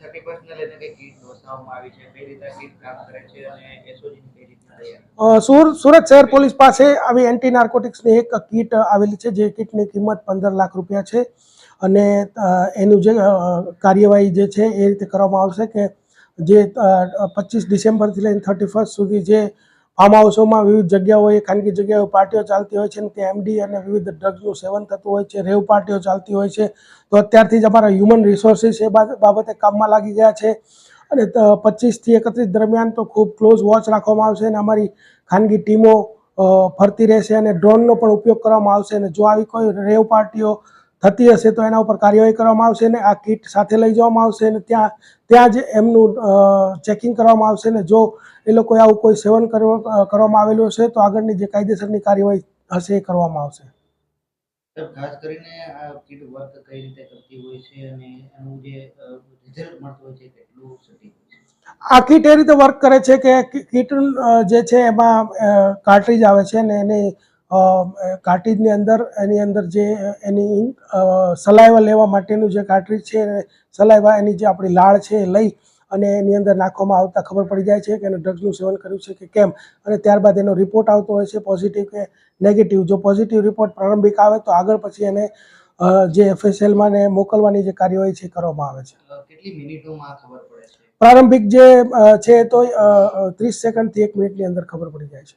31 ને લઈને કઈ કીટ વસાવવામાં આવી છે, કઈ રીતે કીટ કામ કરે છે અને એસઓજી ની કઈ રીતના તૈયારી? સુરત શહેર પોલીસ પાસે આવી એન્ટી નાર્કોટિક્સની એક કીટ આવેલી છે, જે કીટની કિંમત 15 લાખ રૂપિયા છે અને એનું જે કાર્યવાહી જે છે એ રીતે કરવામાં આવશે કે જે 25 ડિસેમ્બરથી લઈને 31 સુધી જે ફાર્મ હાઉસોમાં વિવિધ જગ્યાઓએ ખાનગી જગ્યાઓ પાર્ટીઓ ચાલતી હોય છે અને ત્યાં એમડી અને વિવિધ ડ્રગ્સનું સેવન થતું હોય છે, રેવ પાર્ટીઓ ચાલતી હોય છે, તો અત્યારથી જ અમારા હ્યુમન રિસોર્સિસ એ બાબતે કામમાં લાગી ગયા છે અને 25 થી 31 દરમિયાન તો ખૂબ ક્લોઝ વોચ રાખવામાં આવશે અને અમારી ખાનગી ટીમો ફરતી રહેશે અને ડ્રોનનો પણ ઉપયોગ કરવામાં આવશે અને જો આવી કોઈ રેવ પાર્ટીઓ થતી હશે તો એના ઉપર કાર્યવાહી કરવામાં આવશે અને આ કીટ સાથે લઈ જવામાં આવશે અને ત્યાં જ એમનું ચેકિંગ કરવામાં આવશે અને જો એ લોકોએ આવું કોઈ સેવન કરવામાં આવેલું હશે તો આગળની જે કાયદેસરની કાર્યવાહી હશે એ કરવામાં આવશે. ખાસ કરીને આ કીટ વર્ક કઈ રીતે કરતી હોય છે અને એનું જે રિઝલ્ટ મળતું હોય છે કેટલું સટીક હોય છે? આ કીટ એ રીતે વર્ક કરે છે કે કીટ જે છે એમાં કાર્ટ્રીજ આવે છે અને એની કાર્ટ્રીજની અંદર એની અંદર જે એની સલાઈવા લેવા માટેનું જે કાર્ટ્રીજ છે, સલાઈવા એની જે આપણી લાળ છે એ લઈ અને એની અંદર નાખવામાં આવતા ખબર પડી જાય છે કે એને ડ્રગ્સનું સેવન કર્યું છે કે કેમ, અને ત્યારબાદ એનો રિપોર્ટ આવતો હોય છે પોઝિટિવ કે નેગેટિવ. જો પોઝિટિવ રિપોર્ટ પ્રારંભિક આવે તો આગળ પછી એને જે FSLમાં ને મોકલવાની જે કાર્યવાહી છે કરવામાં આવે છે. કેટલી મિનિટોમાં ખબર પડે છે? પ્રારંભિક જે છે તો 30 સેકન્ડથી 1 મિનિટની અંદર ખબર પડી જાય છે.